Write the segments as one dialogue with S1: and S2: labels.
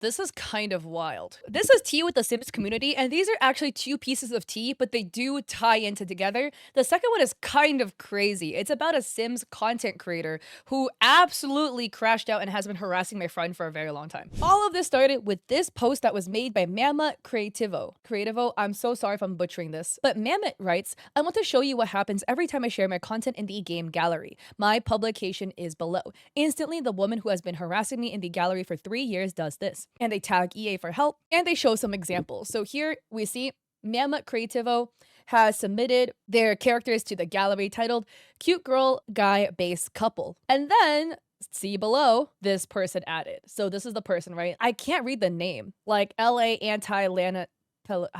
S1: This is kind of wild. This is tea with the Sims community, and these are actually two pieces of tea, but they do tie into together. The second one is kind of crazy. It's about a Sims content creator who absolutely crashed out and has been harassing my friend for a very long time. All of this started with this post that was made by Mama Creativo. Creativo, I'm so sorry if I'm butchering this, but Mammoth writes, I want to show you what happens every time I share my content in the game gallery. My publication is below. Instantly, the woman who has been harassing me in the gallery for 3 years does this. And they tag EA for help, and they show some examples. So here we see Mama Creativo has submitted their characters to the gallery titled Cute Girl Guy Base Couple. And then see below, this person added. So this is the person, right? I can't read the name. Like LA anti-Lana.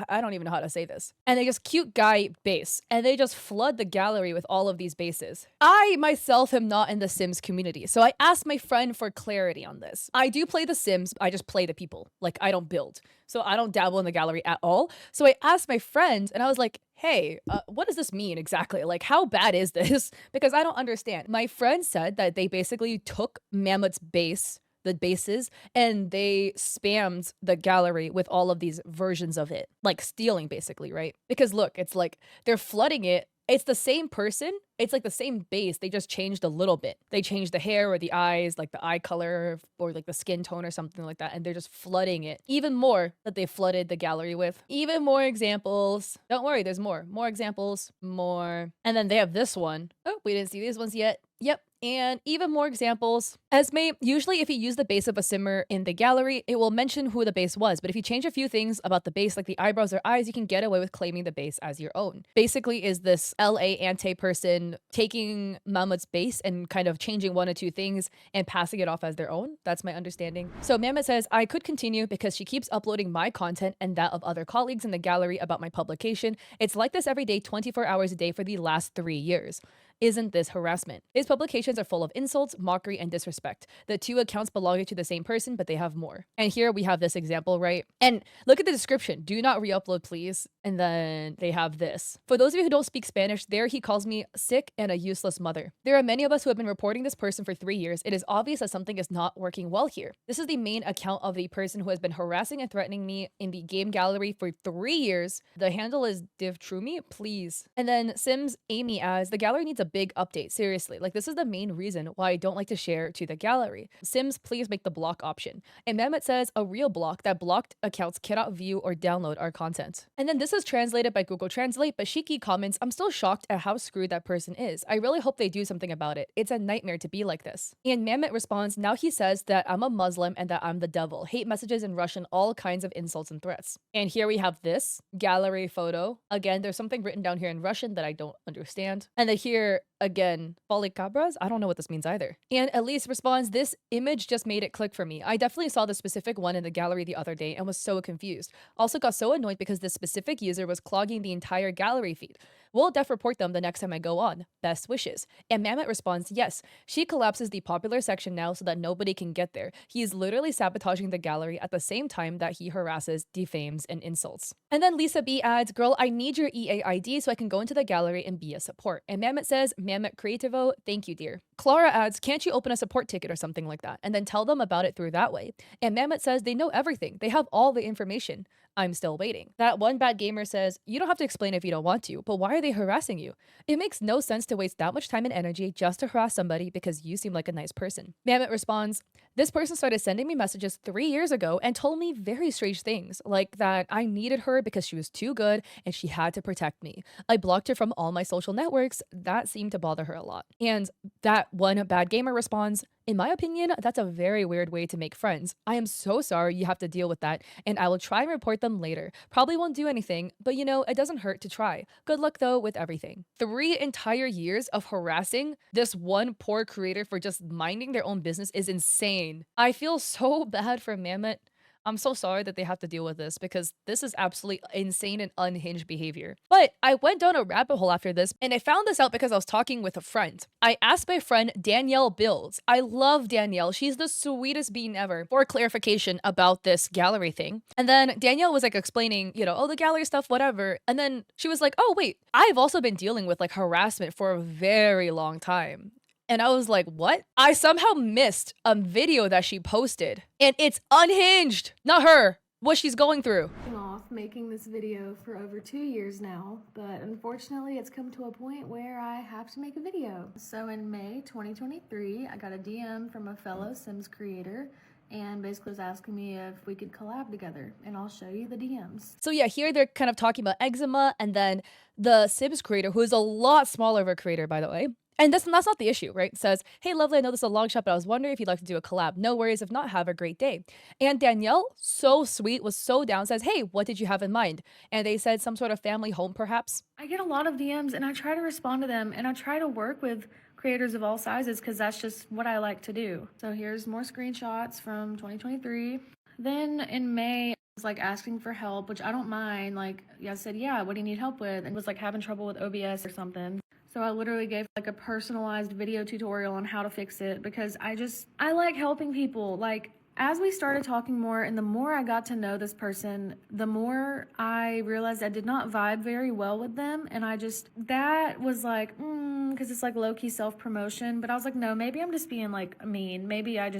S1: I don't even know how to say this. And they just cute guy base. And they just flood the gallery with all of these bases. I myself am not in the Sims community. So I asked my friend for clarity on this. I do play the Sims. I just play the people. Like I don't build. So I don't dabble in the gallery at all. So I asked my friend and I was like, hey, what does this mean exactly? Like, how bad is this? Because I don't understand. My friend said that they basically took Mammoth's base, the bases, and they spammed the gallery with all of these versions of it, like stealing basically, right? Because look, it's like they're flooding it. It's the same person. It's like the same base. They just changed a little bit. They changed the hair or the eyes, like the eye color or like the skin tone or something like that. And they're just flooding it even more that they flooded the gallery with. Even more examples. Don't worry, there's more. More examples. More. And then they have this one. Oh, we didn't see these ones yet. Yep. And even more examples. Esme, usually if you use the base of a simmer in the gallery, it will mention who the base was. But if you change a few things about the base, like the eyebrows or eyes, you can get away with claiming the base as your own. Basically is this LA ante person taking Mammoth's base and kind of changing one or two things and passing it off as their own. That's my understanding. So Mammoth says, I could continue because she keeps uploading my content and that of other colleagues in the gallery about my publication. It's like this every day, 24 hours a day for the last 3 years. Isn't this harassment? His publications are full of insults, mockery, and disrespect. The two accounts belonging to the same person, but they have more. And here we have this example, right? And look at the description. Do not re-upload, please. And then they have this. For those of you who don't speak Spanish, there he calls me sick and a useless mother. There are many of us who have been reporting this person for 3 years. It is obvious that something is not working well here. This is the main account of the person who has been harassing and threatening me in the game gallery for 3 years. The handle is divtrumi, please. And then Sims Amy adds, the gallery needs a big update, seriously. Like this is the main reason why I don't like to share to the gallery. Sims, please make the block option. And Mehmet says a real block that blocked accounts cannot view or download our content. And then this is translated by Google Translate, but Shiki comments, I'm still shocked at how screwed that person is. I really hope they do something about it. It's a nightmare to be like this. And Mehmet responds, now he says that I'm a Muslim and that I'm the devil. Hate messages in Russian, all kinds of insults and threats. And here we have this gallery photo. Again, there's something written down here in Russian that I don't understand. And then here again, polycabras? I don't know what this means either. And Elise responds, this image just made it click for me. I definitely saw the specific one in the gallery the other day and was so confused. Also got so annoyed because this specific user was clogging the entire gallery feed. We'll def report them the next time I go on. Best wishes. And Mammoth responds, yes, she collapses the popular section now so that nobody can get there. He is literally sabotaging the gallery at the same time that he harasses, defames, and insults. And then Lisa B adds, girl, I need your EA ID so I can go into the gallery and be a support. And Mammoth says, Mammoth Creativo, thank you, dear. Clara adds, can't you open a support ticket or something like that and then tell them about it through that way? And Mammoth says, they know everything. They have all the information. I'm still waiting. That one bad gamer says, you don't have to explain if you don't want to, but why are they harassing you? It makes no sense to waste that much time and energy just to harass somebody because you seem like a nice person. Mammoth responds, this person started sending me messages 3 years ago and told me very strange things, like that I needed her because she was too good and she had to protect me. I blocked her from all my social networks. That seemed to bother her a lot. And that one bad gamer responds, in my opinion, that's a very weird way to make friends. I am so sorry you have to deal with that, and I will try and report them later. Probably won't do anything, but you know, it doesn't hurt to try. Good luck though with everything. 3 entire years of harassing this one poor creator for just minding their own business is insane. I feel so bad for Mammoth. I'm so sorry that they have to deal with this because this is absolutely insane and unhinged behavior. But I went down a rabbit hole after this and I found this out because I was talking with a friend. I asked my friend Danielle Builds. I love Danielle. She's the sweetest bean ever for clarification about this gallery thing. And then Danielle was like explaining, you know, oh, the gallery stuff, whatever. And then she was like, oh, wait, I've also been dealing with like harassment for a very long time. And I was like, what? I somehow missed a video that she posted, and it's Unhinged, not her, what she's going through.
S2: Off making this video for over 2 years now, but unfortunately it's come to a point where I have to make a video. So in May 2023, I got a DM from a fellow Sims creator and basically was asking me if we could collab together, and I'll show you the DMs.
S1: So yeah, here they're kind of talking about eczema, and then the Sims creator, who is a lot smaller of a creator, by the way, and that's not the issue, right? Says, hey, lovely, I know this is a long shot, but I was wondering if you'd like to do a collab. No worries, if not, have a great day. And Danielle, so sweet, was so down, says, hey, what did you have in mind? And they said some sort of family home, perhaps.
S2: I get a lot of DMs and I try to respond to them, and I try to work with creators of all sizes because that's just what I like to do. So here's more screenshots from 2023. Then in May, I was like asking for help, which I don't mind. Like, I said, yeah, what do you need help with? And was like having trouble with OBS or something. So I literally gave like a personalized video tutorial on how to fix it because I like helping people. Like, as we started talking more and the more I got to know this person, the more I realized I did not vibe very well with them. And that was like, because it's like low-key self-promotion. But I was like, no, maybe I'm just being like mean. Maybe I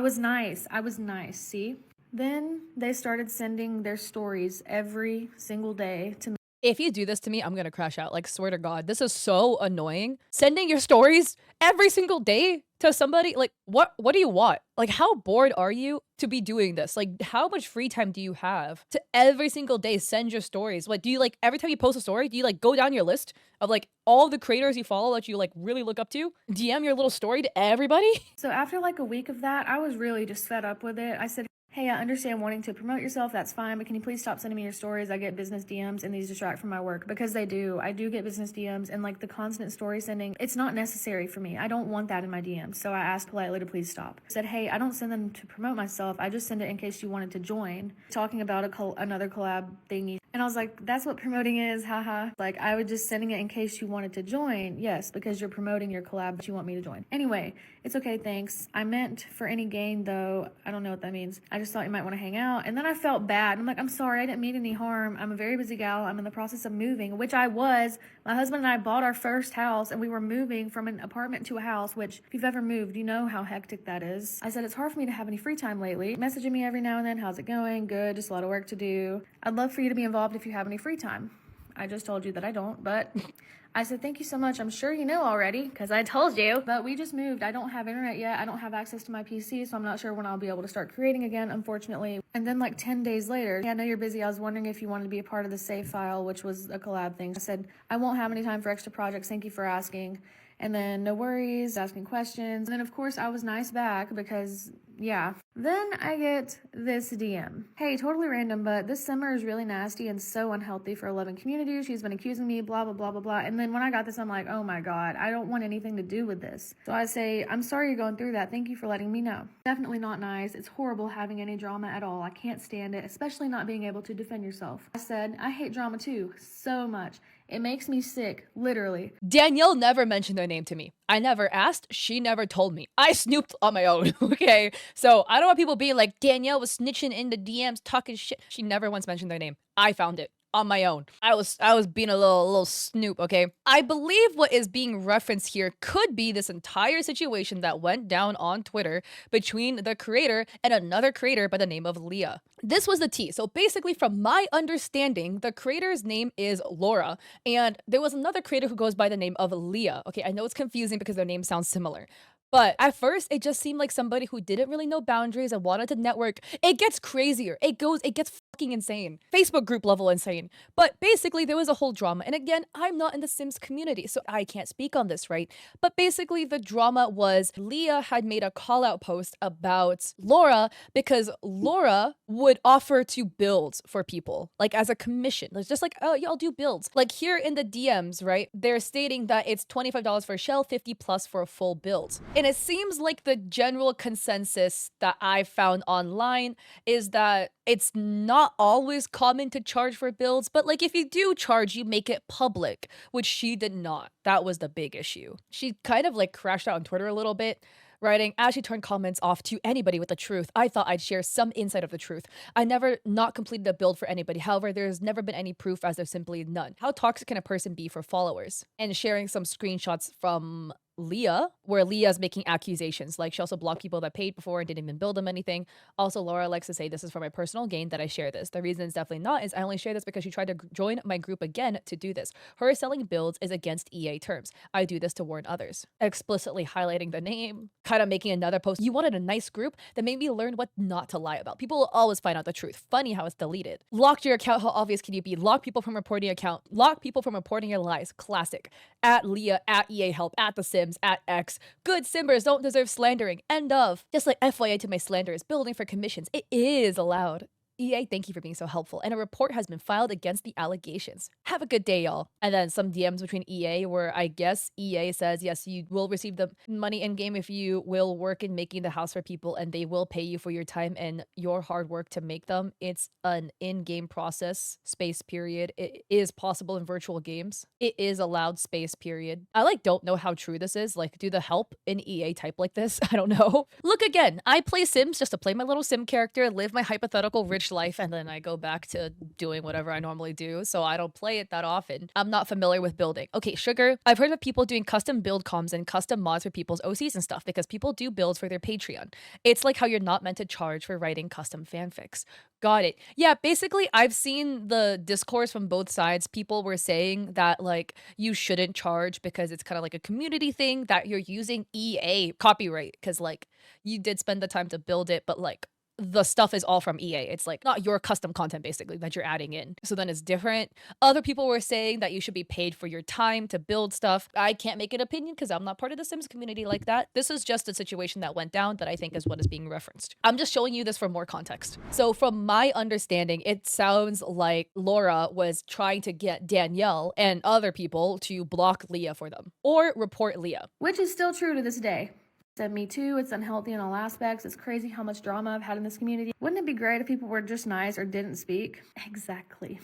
S2: was nice. I was nice, see? Then they started sending their stories every single day to me.
S1: If you do this to me, I'm gonna crash out. Like, swear to God, this is so annoying. Sending your stories every single day to somebody, like, what do you want? Like, how bored are you to be doing this? Like, how much free time do you have to every single day send your stories? Like, do you, like, every time you post a story, do you, like, go down your list of, like, all the creators you follow that you, like, really look up to? DM your little story to everybody?
S2: So after, like, a week of that, I was really just fed up with it. I said, hey, I understand wanting to promote yourself, that's fine, but can you please stop sending me your stories? I get business DMs and these distract from my work, because they do. I do get business DMs, and like the constant story sending, it's not necessary for me. I don't want that in my DMs, so I asked politely to please stop. I said, hey, I don't send them to promote myself, I just send it in case you wanted to join. Talking about another collab thingy. And I was like, that's what promoting is, haha. Like, I was just sending it in case you wanted to join. Yes, because you're promoting your collab, but you want me to join. Anyway, it's okay, thanks. I meant for any gain, though. I don't know what that means. I just thought you might want to hang out. And then I felt bad. I'm like, I'm sorry, I didn't mean any harm. I'm a very busy gal. I'm in the process of moving, which I was. My husband and I bought our first house, and we were moving from an apartment to a house, which, if you've ever moved, you know how hectic that is. I said, it's hard for me to have any free time lately. Messaging me every now and then, how's it going? Good, just a lot of work to do. I'd love for you to be involved if you have any free time. I just told you that I don't, but I said, thank you so much. I'm sure you know already, because I told you. But we just moved. I don't have internet yet. I don't have access to my PC, so I'm not sure when I'll be able to start creating again, unfortunately. And then like 10 days later, yeah, I know you're busy. I was wondering if you wanted to be a part of the save file, which was a collab thing. I said, I won't have any time for extra projects. Thank you for asking. And then no worries, asking questions. And then of course I was nice back because yeah. Then I get this DM. Hey, totally random, but this summer is really nasty and so unhealthy for a loving community. She's been accusing me, blah, blah, blah, blah, blah. And then when I got this, I'm like, oh my God, I don't want anything to do with this. So I say, I'm sorry you're going through that. Thank you for letting me know. Definitely not nice. It's horrible having any drama at all. I can't stand it, especially not being able to defend yourself. I said, I hate drama too, so much. It makes me sick, literally.
S1: Danielle never mentioned their name to me. I never asked. She never told me. I snooped on my own, okay? So I don't want people being like, Danielle was snitching in the DMs, talking shit. She never once mentioned their name. I found it on my own. I was being a little snoop, okay? I believe what is being referenced here could be this entire situation that went down on Twitter between the creator and another creator by the name of Leah. This was the tea. So basically, from my understanding, the creator's name is Laura, and there was another creator who goes by the name of Leah. Okay, I know it's confusing because their names sound similar. But at first, it just seemed like somebody who didn't really know boundaries and wanted to network. It gets crazier. It gets fucking insane. Facebook group level insane. But basically, there was a whole drama. And again, I'm not in the Sims community, so I can't speak on this, right? But basically, the drama was Leah had made a call out post about Laura because Laura would offer to build for people, like as a commission. It's just like, oh, yeah, I'll do builds. Like here in the DMs, right? They're stating that it's $25 for a shell, 50 plus for a full build. And it seems like the general consensus that I found online is that it's not always common to charge for builds, but like if you do charge, you make it public, which she did not. That was the big issue. She kind of like crashed out on Twitter a little bit, writing, as she turned comments off to anybody with the truth, I thought I'd share some insight of the truth. I never not completed a build for anybody. However, there's never been any proof as there's simply none. How toxic can a person be for followers? And sharing some screenshots from Leah, where Leah's making accusations. Like, she also blocked people that paid before and didn't even build them anything. Also, Laura likes to say this is for my personal gain that I share this. The reason it's definitely not is I only share this because she tried to join my group again to do this. Her selling builds is against EA terms. I do this to warn others. Explicitly highlighting the name, kind of making another post. You wanted a nice group that made me learn what not to lie about. People will always find out the truth. Funny how it's deleted. Locked your account. How obvious can you be? Lock people from reporting your account. Lock people from reporting your lies. Classic. At Leah, at EA Help, at The Sims, at X. Good Simbers don't deserve slandering. End of. Just like FYI to my slanderers, building for commissions. It is allowed. EA, thank you for being so helpful. And a report has been filed against the allegations. Have a good day, y'all. And then some DMs between EA where I guess EA says, yes, you will receive the money in game if you will work in making the house for people and they will pay you for your time and your hard work to make them. It's an in-game process, space period. It is possible in virtual games. It is allowed, space period. I don't know how true this is. Like, do the help in EA type like this? I don't know. Look again, I play Sims just to play my little Sim character, live my hypothetical rich life, and then I go back to doing whatever I normally do, so I don't play it that often. I'm not familiar with building. Okay, sugar, I've heard of people doing custom build comms and custom mods for people's OCs and stuff because people do builds for their Patreon. It's like how you're not meant to charge for writing custom fanfics. Got it. Yeah, basically, I've seen the discourse from both sides. People were saying that, like, you shouldn't charge because it's kind of like a community thing, that you're using EA copyright because, like, you did spend the time to build it, but, like, the stuff is all from EA. It's like not your custom content basically that you're adding in. So then it's different. Other people were saying that you should be paid for your time to build stuff. I can't make an opinion because I'm not part of the Sims community like that. This is just a situation that went down that I think is what is being referenced. I'm just showing you this for more context. So from my understanding, it sounds like Laura was trying to get Danielle and other people to block Leah for them or report Leah.
S2: Which is still true to this day. Said me too, it's unhealthy in all aspects. It's crazy how much drama I've had in this community. Wouldn't it be great if people were just nice or didn't speak? Exactly.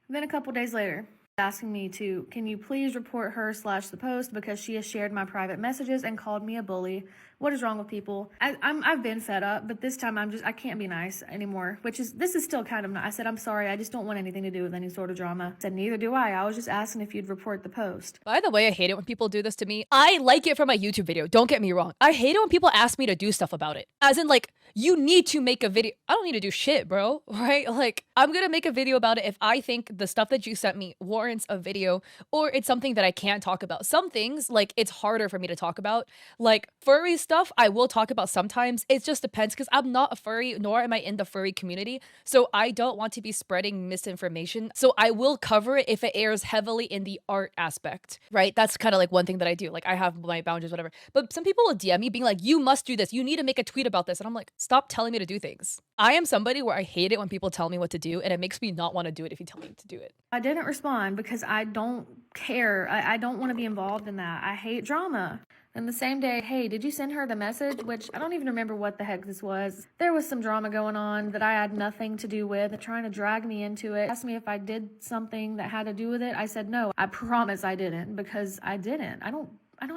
S2: Then a couple days later, asking me to, can you please report her/the post because she has shared my private messages and called me a bully. What is wrong with people? I've been fed up, but this time I can't be nice anymore, this is still kind of nice. I said, I'm sorry, I just don't want anything to do with any sort of drama. I said, neither do I. I was just asking if you'd report the post.
S1: By the way, I hate it when people do this to me. I like it for my YouTube video. Don't get me wrong. I hate it when people ask me to do stuff about it. As in, like, you need to make a video. I don't need to do shit, bro. Right? Like, I'm gonna make a video about it if I think the stuff that you sent me warrants a video or it's something that I can't talk about. Some things, like, it's harder for me to talk about. Like, furry stuff, I will talk about sometimes. It just depends because I'm not a furry, nor am I in the furry community. So I don't want to be spreading misinformation. So I will cover it if it airs heavily in the art aspect, right? That's kind of like one thing that I do. Like, I have my boundaries, whatever. But some people will DM me being like, you must do this. You need to make a tweet about this. And I'm like, stop telling me to do things. I am somebody where I hate it when people tell me what to do, and it makes me not want to do it if you tell me to do it.
S2: I didn't respond because I don't care. I don't want to be involved in that. I hate drama. And the same day, hey, did you send her the message? Which I don't even remember what the heck this was. There was some drama going on that I had nothing to do with, trying to drag me into it. Asked me if I did something that had to do with it. I said no. I promise I didn't because I didn't. I don't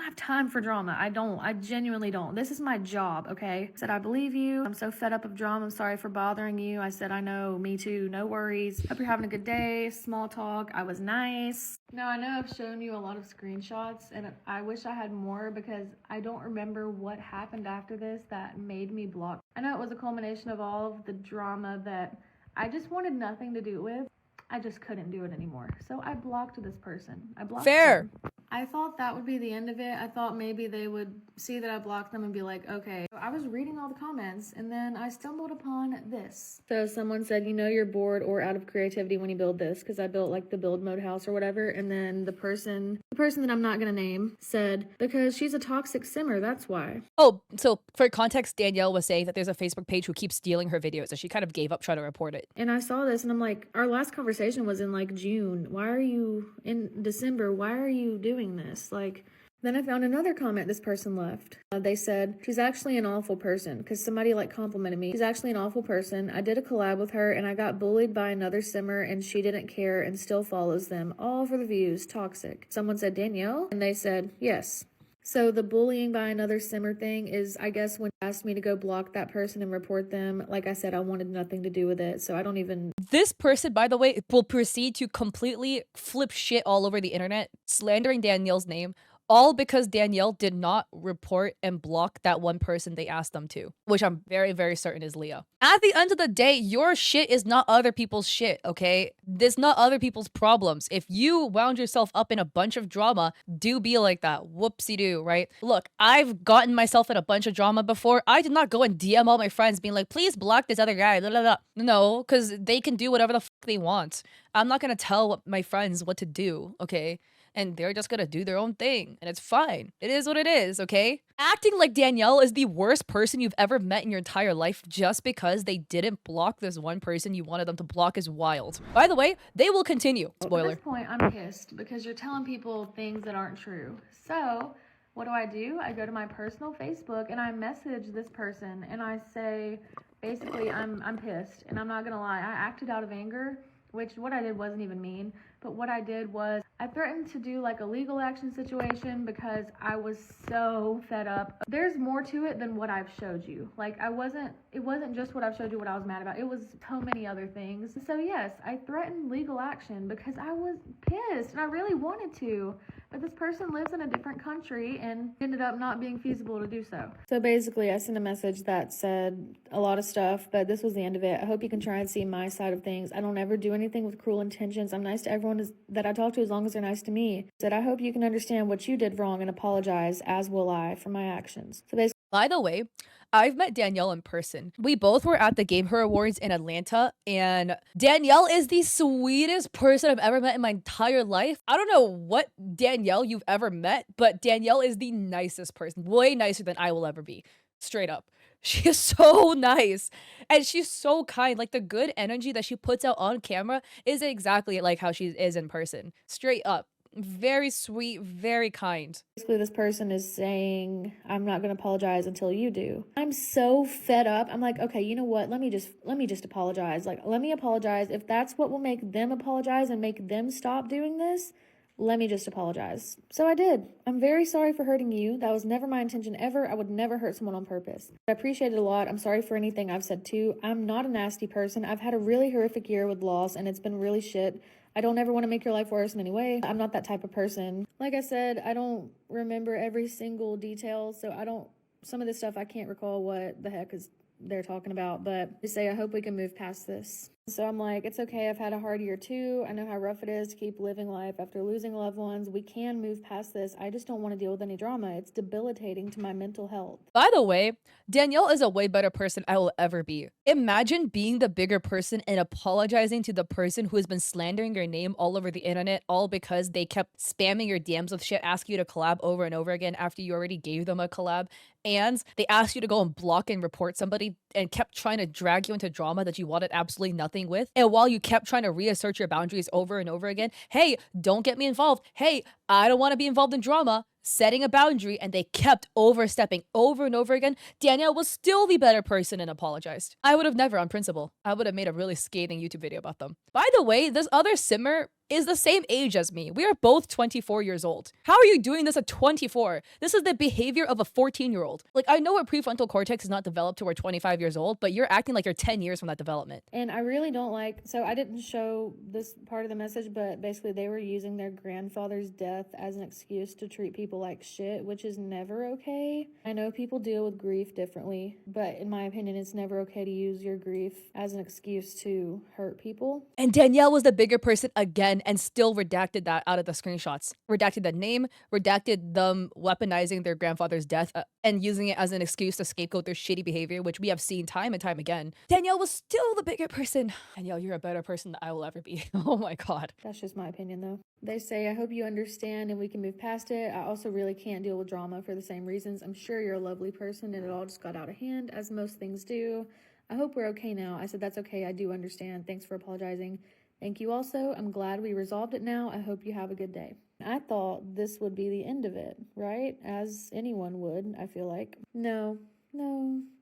S2: have time for drama. I genuinely don't. This is my job, okay? I said, I believe you. I'm so fed up of drama. I'm sorry for bothering you. I said, I know, me too. No worries. Hope you're having a good day. Small talk. I was nice. Now, I know I've shown you a lot of screenshots, and I wish I had more because I don't remember what happened after this that made me block. I know it was a culmination of all of the drama that I just wanted nothing to do with. I just couldn't do it anymore. So I blocked this person. I blocked
S1: Fair.
S2: them. I thought that would be the end of it. I thought maybe they would see that I blocked them and be like, okay. So I was reading all the comments and then I stumbled upon this. So someone said, you know, you're bored or out of creativity when you build this, because I built like the build mode house or whatever. And then the person that I'm not going to name said, because she's a toxic simmer, that's why.
S1: Oh, so for context, Danielle was saying that there's a Facebook page who keeps stealing her videos and she kind of gave up trying to report it.
S2: And I saw this and I'm like, our last conversation was in like June. Why are you in December? Why are you doing this? Like, then I found another comment this person left. They said, she's actually an awful person, because somebody like complimented me. She's actually an awful person. I did a collab with her and I got bullied by another simmer and she didn't care and still follows them. All for the views. Toxic. Someone said, Danielle? And they said, yes. So the bullying by another simmer thing is, I guess, when they asked me to go block that person and report them, like I said, I wanted nothing to do with it. So I don't even...
S1: This person, by the way, will proceed to completely flip shit all over the internet, slandering Danielle's name, All because Danielle did not report and block that one person they asked them to, which I'm very, very certain is Leah. At the end of the day, your shit is not other people's shit, okay? This not other people's problems. If you wound yourself up in a bunch of drama, do be like that. Whoopsie doo, right? Look, I've gotten myself in a bunch of drama before. I did not go and DM all my friends being like, please block this other guy. Blah, blah, blah. No, because they can do whatever the fuck they want. I'm not gonna tell my friends what to do, okay? And they're just gonna do their own thing, and it's fine. It is what it is, okay? Acting like Danielle is the worst person you've ever met in your entire life just because they didn't block this one person you wanted them to block is wild. By the way, they will continue. Spoiler.
S2: At this point, I'm pissed because you're telling people things that aren't true. So, what do? I go to my personal Facebook and I message this person and I say, basically, I'm pissed. And I'm not gonna lie, I acted out of anger, which what I did wasn't even mean. But what I did was I threatened to do like a legal action situation because I was so fed up. There's more to it than what I've showed you. Like it wasn't just what I've showed you what I was mad about. It was so many other things. So yes, I threatened legal action because I was pissed and I really wanted to. But this person lives in a different country and ended up not being feasible to do so. So basically, I sent a message that said a lot of stuff, but this was the end of it. I hope you can try and see my side of things. I don't ever do anything with cruel intentions. I'm nice to everyone that I talk to as long as they're nice to me. Said, I hope you can understand what you did wrong and apologize, as will I, for my actions. So basically,
S1: By the way, I've met Danielle in person. We both were at the Game Her Awards in Atlanta, and Danielle is the sweetest person I've ever met in my entire life. I don't know what Danielle you've ever met, but Danielle is the nicest person, way nicer than I will ever be. Straight up. She is so nice and she's so kind. Like the good energy that she puts out on camera is exactly like how she is in person. Straight up. Very sweet, very kind.
S2: this person is saying, I'm not going to apologize until you do. I'm so fed up. I'm like, okay, you know what? Let me just apologize. Like, let me apologize. If that's what will make them apologize and make them stop doing this, let me just apologize. So I did. I'm very sorry for hurting you. That was never my intention ever. I would never hurt someone on purpose. I appreciate it a lot. I'm sorry for anything I've said too. I'm not a nasty person. I've had a really horrific year with loss and it's been really shit. I don't ever want to make your life worse in any way. I'm not that type of person. Like I said, I don't remember every single detail, so some of this stuff I can't recall what the heck is they're talking about, but they say, I hope we can move past this. So I'm like, it's okay. I've had a hard year too. I know how rough it is to keep living life after losing loved ones. We can move past this. I just don't want to deal with any drama. It's debilitating to my mental health.
S1: By the way, Danielle is a way better person I will ever be. Imagine being the bigger person and apologizing to the person who has been slandering your name all over the internet, all because they kept spamming your DMs with shit, asking you to collab over and over again after you already gave them a collab. And they asked you to go and block and report somebody and kept trying to drag you into drama that you wanted absolutely nothing with. And while you kept trying to reassert your boundaries over and over again, hey, don't get me involved. Hey, I don't want to be involved in drama. Setting a boundary, and they kept overstepping over and over again. Danielle was still the better person and apologized. I would have never on principle. I would have made a really scathing YouTube video about them. By the way, this other simmer is the same age as me. We are both 24 years old. How are you doing this at 24? This is the behavior of a 14-year-old. Like, I know our prefrontal cortex is not developed till we're 25 years old, but you're acting like you're 10 years from that development.
S2: And I really don't like, so I didn't show this part of the message, but basically they were using their grandfather's death as an excuse to treat people like shit, which is never okay. I know people deal with grief differently, but in my opinion, it's never okay to use your grief as an excuse to hurt people.
S1: And Danielle was the bigger person again and still redacted that out of the screenshots. Redacted the name, redacted them weaponizing their grandfather's death and using it as an excuse to scapegoat their shitty behavior, which we have seen time and time again. Danielle was still the bigger person. Danielle, you're a better person than I will ever be. Oh my God.
S2: That's just my opinion though. They say, I hope you understand and we can move past it. I also really can't deal with drama for the same reasons. I'm sure you're a lovely person and it all just got out of hand, as most things do. I hope we're okay now. I said, that's okay. I do understand. Thanks for apologizing. Thank you also. I'm glad we resolved it now. I hope you have a good day. I thought this would be the end of it, right? As anyone would, I feel like. No,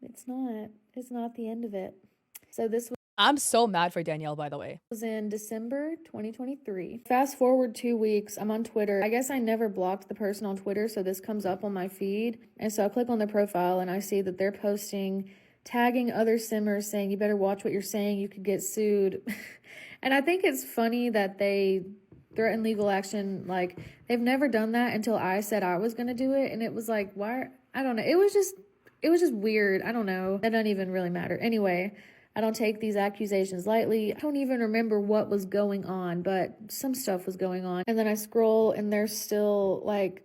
S2: it's not. It's not the end of it. So this
S1: I'm so mad for Danielle, by the way.
S2: was in December 2023. Fast forward 2 weeks, I'm on Twitter. I guess I never blocked the person on Twitter, so this comes up on my feed. And so I click on their profile and I see that they're posting, tagging other simmers saying, you better watch what you're saying, you could get sued. And I think it's funny that they threaten legal action. Like, they've never done that until I said I was going to do it. And it was like, why? I don't know. It was just weird. I don't know. That doesn't even really matter. Anyway, I don't take these accusations lightly. I don't even remember what was going on, but some stuff was going on. And then I scroll and they're still like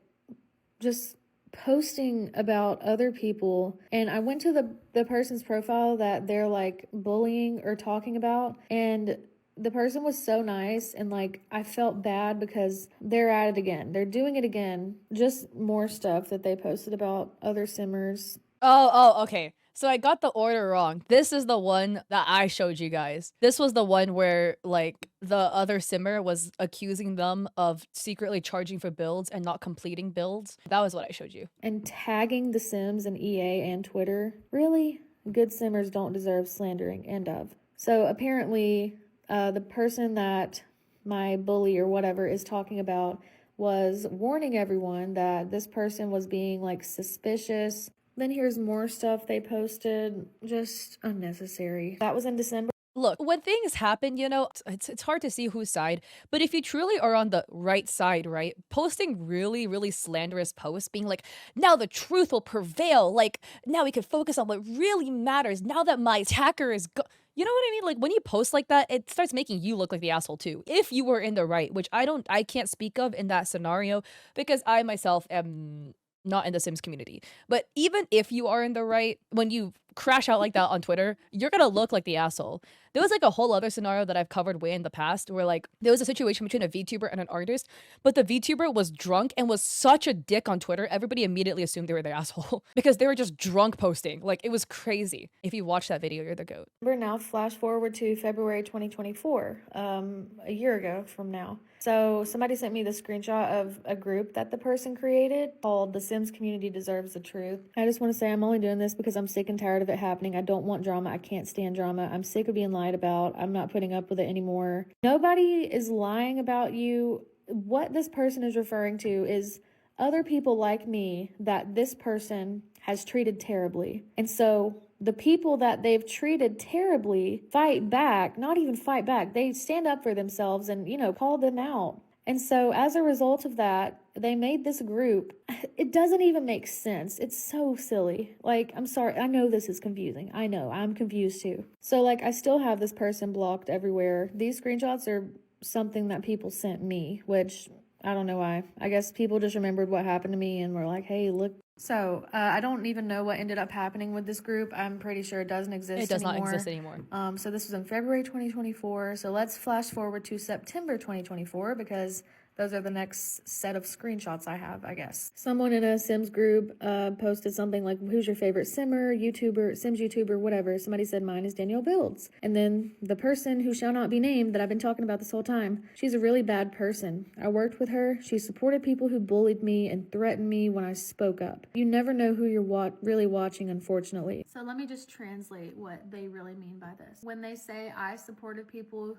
S2: just posting about other people. And I went to the person's profile that they're like bullying or talking about, and the person was so nice, and like I felt bad because they're at it again. They're doing it again. Just more stuff that they posted about other simmers.
S1: Okay. So I got the order wrong. This is the one that I showed you guys. This was the one where like the other simmer was accusing them of secretly charging for builds and not completing builds. That was what I showed you.
S2: And tagging the Sims and EA and Twitter. Really? Good simmers don't deserve slandering. End of. So apparently the person that my bully or whatever is talking about was warning everyone that this person was being like suspicious. Then here's more stuff they posted, just unnecessary. That was in December.
S1: Look, when things happen, you know, it's hard to see whose side, but if you truly are on the right side, right, posting really, really slanderous posts, being like, now the truth will prevail, like, now we can focus on what really matters, now that my attacker is you know what I mean? Like, when you post like that, it starts making you look like the asshole too, if you were in the right, which I can't speak of in that scenario, because I myself am not in the Sims community. But even if you are in the right, when you crash out like that on Twitter, you're gonna look like the asshole. There was like a whole other scenario that I've covered way in the past where like there was a situation between a VTuber and an artist, but the VTuber was drunk and was such a dick on Twitter, everybody immediately assumed they were the asshole because they were just drunk posting. Like, it was crazy. If you watch that video, you're the goat.
S2: We're now flash forward to February 2024, a year ago from now. So somebody sent me the screenshot of a group that the person created called The Sims Community Deserves the Truth. I just want to say I'm only doing this because I'm sick and tired of it happening. I don't want drama. I can't stand drama. I'm sick of being lied about. I'm not putting up with it anymore. Nobody is lying about you. What this person is referring to is other people like me that this person has treated terribly. And so the people that they've treated terribly fight back, not even fight back. They stand up for themselves and, you know, call them out. And so as a result of that, they made this group. It doesn't even make sense. It's so silly. Like, I'm sorry. I know this is confusing. I know. I'm confused too. So like, I still have this person blocked everywhere. These screenshots are something that people sent me, which I don't know why. I guess people just remembered what happened to me and were like, hey, look. So I don't even know what ended up happening with this group. I'm pretty sure it doesn't exist anymore.
S1: It does not exist anymore.
S2: So this was in February 2024. So let's flash forward to September 2024 because those are the next set of screenshots I have, I guess. Someone in a Sims group posted something like, who's your favorite simmer, YouTuber, Sims YouTuber, whatever. Somebody said mine is Danielle Builds. And then the person who shall not be named that I've been talking about this whole time, she's a really bad person. I worked with her. She supported people who bullied me and threatened me when I spoke up. You never know who you're really watching, unfortunately. So let me just translate what they really mean by this. When they say I supported people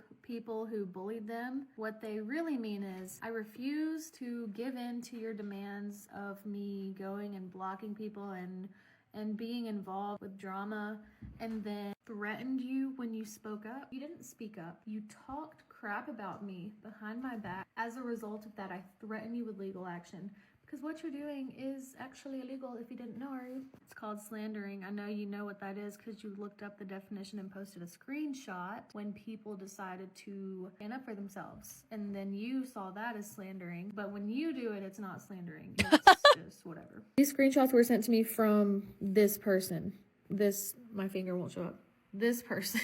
S2: who bullied them, what they really mean is I refuse to give in to your demands of me going and blocking people and being involved with drama, and then threatened you when you spoke up. You didn't speak up. You talked crap about me behind my back. As a result of that, I threaten you with legal action. Because what you're doing is actually illegal if you didn't know. It's called slandering. I know you know what that is because you looked up the definition and posted a screenshot when people decided to stand up for themselves. And then you saw that as slandering. But when you do it, it's not slandering. It's just whatever. These screenshots were sent to me from this person. My finger won't show up. This person.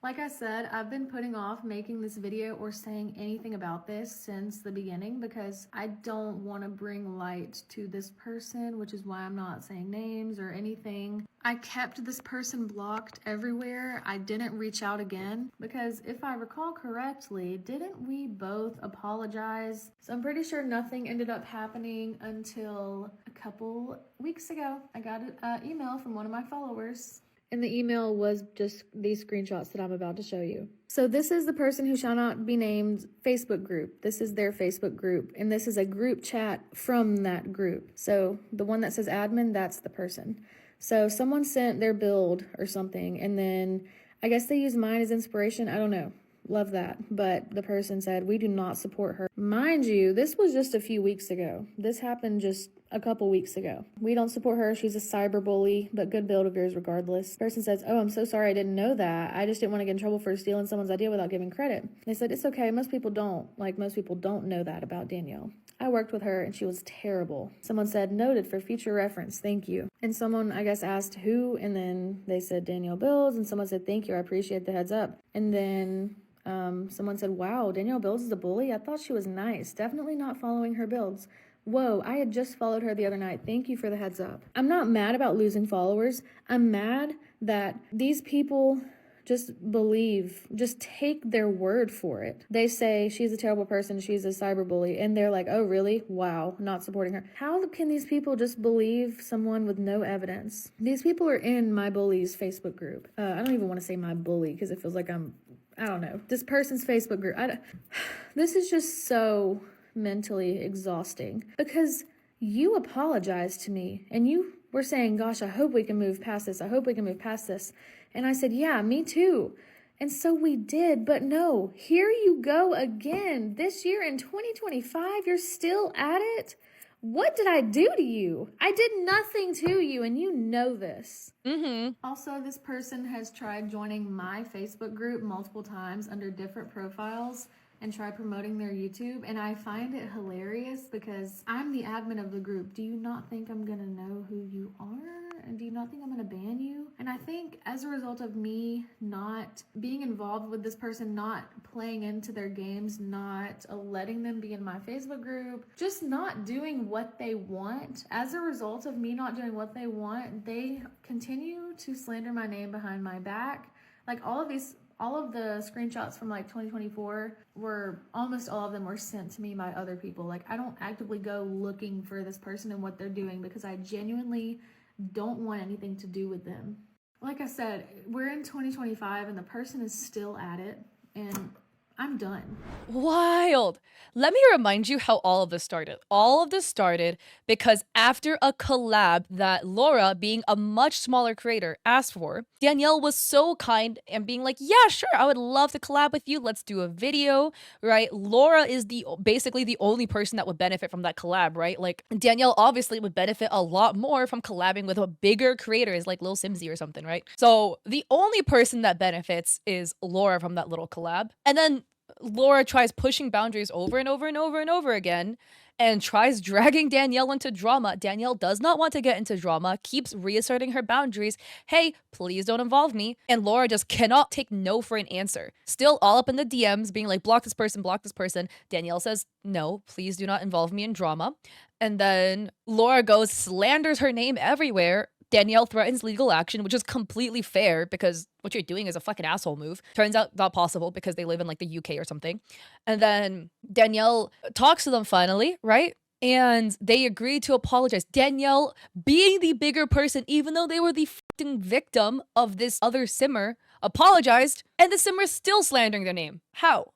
S2: Like I said, I've been putting off making this video or saying anything about this since the beginning because I don't want to bring light to this person, which is why I'm not saying names or anything. I kept this person blocked everywhere. I didn't reach out again because if I recall correctly, didn't we both apologize? So I'm pretty sure nothing ended up happening until a couple weeks ago. I got an email from one of my followers. And the email was just these screenshots that I'm about to show you. So this is the person who shall not be named Facebook group. This is their Facebook group. And this is a group chat from that group. So the one that says admin, that's the person. So someone sent their build or something. And then I guess they used mine as inspiration. I don't know. Love that. But the person said, we do not support her. Mind you, this was just a few weeks ago. This happened just a couple weeks ago. We don't support her. She's a cyber bully, but good build of yours regardless. Person says, oh, I'm so sorry. I didn't know that. I just didn't want to get in trouble for stealing someone's idea without giving credit. They said, it's okay. Most people don't know that about Danielle. I worked with her and she was terrible. Someone said, noted for future reference. Thank you. And someone, I guess, asked who, and then they said Danielle Bills, and someone said, thank you. I appreciate the heads up. And then someone said, wow, Danielle Bills is a bully? I thought she was nice. Definitely not following her builds. Whoa, I had just followed her the other night. Thank you for the heads up. I'm not mad about losing followers. I'm mad that these people just take their word for it. They say she's a terrible person, she's a cyber bully, and they're like, oh really? Wow, not supporting her. How can these people just believe someone with no evidence? These people are in my bully's Facebook group. I don't even want to say my bully because it feels like I don't know, this person's Facebook group. This is just so mentally exhausting because you apologized to me and you were saying, gosh, I hope we can move past this. I hope we can move past this. And I said, yeah, me too. And so we did, but no, here you go again. This year in 2025, you're still at it? What did I do to you? I did nothing to you, and you know this. Also, this person has tried joining my Facebook group multiple times under different profiles and try promoting their YouTube, and I find it hilarious because I'm the admin of the group. Do you not think I'm gonna know who you are? And do you not think I'm gonna ban you? And I think as a result of me not being involved with this person, not playing into their games, not letting them be in my Facebook group, just not doing what they want, as a result of me not doing what they want, they continue to slander my name behind my back. Like all of the screenshots from like 2024 almost all of them were sent to me by other people. Like I don't actively go looking for this person and what they're doing because I genuinely don't want anything to do with them. Like I said, we're in 2025 and the person is still at it, and I'm done.
S1: Wild. Let me remind you how all of this started. All of this started because after a collab that Laura, being a much smaller creator, asked for, Danielle was so kind and being like, yeah, sure, I would love to collab with you. Let's do a video, right? Laura is basically the only person that would benefit from that collab, right? Like Danielle obviously would benefit a lot more from collabing with a bigger creators like Lil Simsy or something, right? So the only person that benefits is Laura from that little collab. And then Laura tries pushing boundaries over and over and over and over again and tries dragging Danielle into drama. Danielle does not want to get into drama, keeps reasserting her boundaries. Hey, please don't involve me. And Laura just cannot take no for an answer. Still all up in the DMs being like, block this person, block this person. Danielle says, no, please do not involve me in drama. And then Laura goes, slanders her name everywhere. Danielle threatens legal action, which is completely fair because what you're doing is a fucking asshole move. Turns out not possible because they live in like the UK or something. And then Danielle talks to them finally, right? And they agree to apologize. Danielle, being the bigger person, even though they were the fucking victim of this other simmer, apologized, and the simmer's still slandering their name. How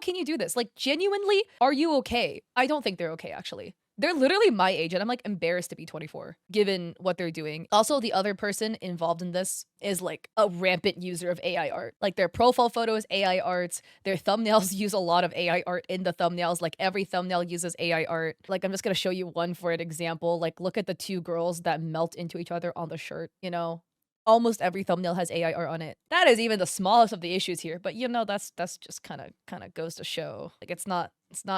S1: can you do this? Like, genuinely, are you okay? I don't think they're okay, actually. They're literally my age, and I'm like embarrassed to be 24, given what they're doing. Also, the other person involved in this is like a rampant user of AI art. Like their profile photo is AI art. Their thumbnails use a lot of AI art in the thumbnails. Like every thumbnail uses AI art. Like I'm just gonna show you one for an example. Like look at the two girls that melt into each other on the shirt, you know? Almost every thumbnail has AI art on it. That is even the smallest of the issues here, but you know, that's just kind of goes to show. Like it's not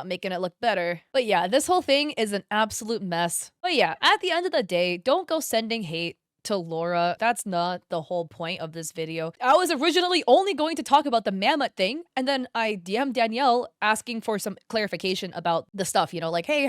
S1: making it look better. But yeah, this whole thing is an absolute mess. But yeah, at the end of the day, don't go sending hate to Laura. That's not the whole point of this video. I was originally only going to talk about the mammoth thing, and then I DM'd Danielle asking for some clarification about the stuff, you know, like, hey,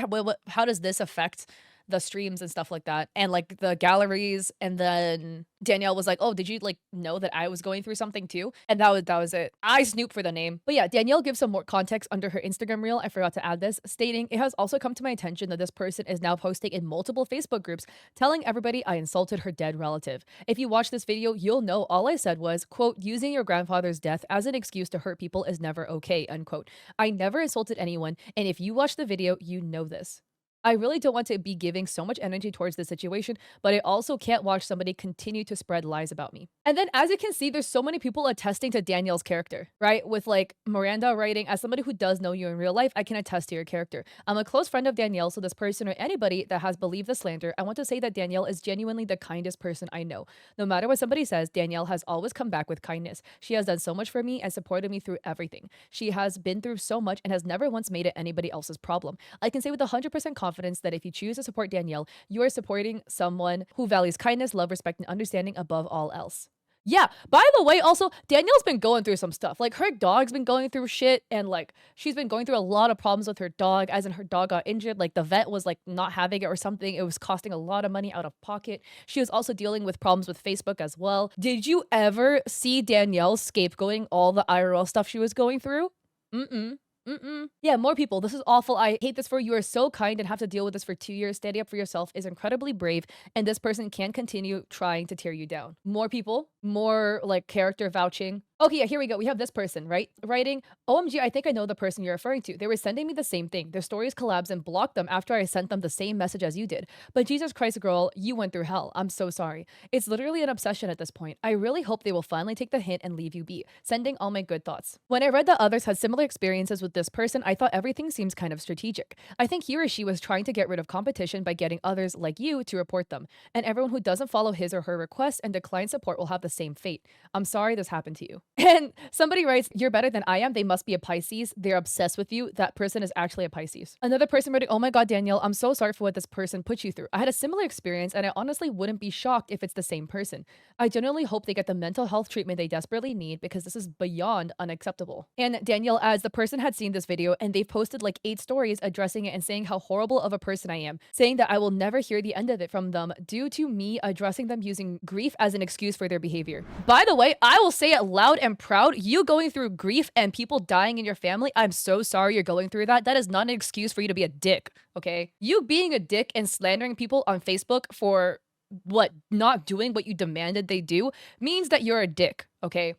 S1: how does this affect the streams and stuff like that, and like the galleries. And then Danielle was like, oh, did you like know that I was going through something too? And that was it. I snooped for the name. But yeah, Danielle gives some more context under her Instagram reel. I forgot to add this, stating, it has also come to my attention that this person is now posting in multiple Facebook groups telling everybody I insulted her dead relative. If you watch this video, you'll know all I said was, quote, using your grandfather's death as an excuse to hurt people is never okay, unquote. I never insulted anyone, and if you watch the video, you know this. I really don't want to be giving so much energy towards this situation, but I also can't watch somebody continue to spread lies about me. And then as you can see, there's so many people attesting to Danielle's character, right? With like Miranda writing, as somebody who does know you in real life, I can attest to your character. I'm a close friend of Danielle, so this person or anybody that has believed the slander, I want to say that Danielle is genuinely the kindest person I know. No matter what somebody says, Danielle has always come back with kindness. She has done so much for me and supported me through everything. She has been through so much and has never once made it anybody else's problem. I can say with 100% confidence that if you choose to support Danielle, you are supporting someone who values kindness, love, respect, and understanding above all else. Yeah, by the way, also, Danielle's been going through some stuff. Like, her dog's been going through shit, and like, she's been going through a lot of problems with her dog, as in her dog got injured. Like, the vet was like not having it or something. It was costing a lot of money out of pocket. She was also dealing with problems with Facebook as well. Did you ever see Danielle scapegoating all the IRL stuff she was going through? Mm-mm. Mm-mm. Yeah, more people. This is awful. I hate this for you. You are so kind and have to deal with this for 2 years. Standing up for yourself is incredibly brave, and this person can continue trying to tear you down. More people, more like character vouching. Okay, yeah, here we go. We have this person, right? Writing, OMG, I think I know the person you're referring to. They were sending me the same thing. Their stories collapsed and blocked them after I sent them the same message as you did. But Jesus Christ, girl, you went through hell. I'm so sorry. It's literally an obsession at this point. I really hope they will finally take the hint and leave you be. Sending all my good thoughts. When I read that others had similar experiences with this person, I thought everything seems kind of strategic. I think he or she was trying to get rid of competition by getting others like you to report them. And everyone who doesn't follow his or her requests and decline support will have the same fate. I'm sorry this happened to you. And somebody writes, you're better than I am. They must be a Pisces. They're obsessed with you. That person is actually a Pisces. Another person writing, oh my God, Danielle, I'm so sorry for what this person put you through. I had a similar experience and I honestly wouldn't be shocked if it's the same person. I genuinely hope they get the mental health treatment they desperately need because this is beyond unacceptable. And Danielle adds, the person had seen this video and they've posted like 8 stories addressing it and saying how horrible of a person I am, saying that I will never hear the end of it from them due to me addressing them using grief as an excuse for their behavior. By the way, I will say it loud and proud, you going through grief and people dying in your family, I'm so sorry you're going through that. That is not an excuse for you to be a dick, okay? You being a dick and slandering people on Facebook for what not doing what you demanded they do means that you're a dick, okay?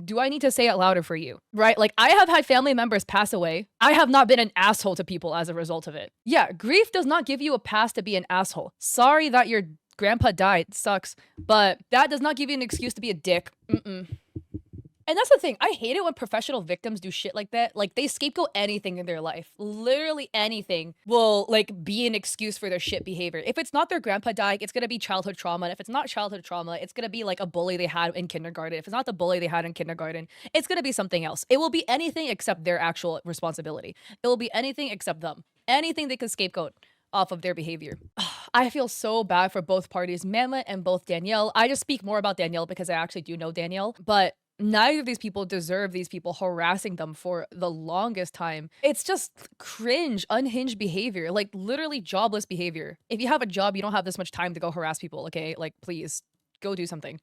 S1: Do I need to say it louder for you? Right? Like, I have had family members pass away. I have not been an asshole to people as a result of it. Yeah, grief does not give you a pass to be an asshole. Sorry that your grandpa died. Sucks. But that does not give you an excuse to be a dick. Mm-mm. And that's the thing. I hate it when professional victims do shit like that. Like, they scapegoat anything in their life. Literally anything will, like, be an excuse for their shit behavior. If it's not their grandpa dying, it's gonna be childhood trauma. And if it's not childhood trauma, it's gonna be, like, a bully they had in kindergarten. If it's not the bully they had in kindergarten, it's gonna be something else. It will be anything except their actual responsibility. It will be anything except them. Anything they can scapegoat off of their behavior. I feel so bad for both parties, Manlet and both Danielle. I just speak more about Danielle because I actually do know Danielle, but neither of these people deserve these people harassing them for the longest time. It's just cringe, unhinged behavior, like literally jobless behavior. If you have a job, you don't have this much time to go harass people, okay? Like, please go do something.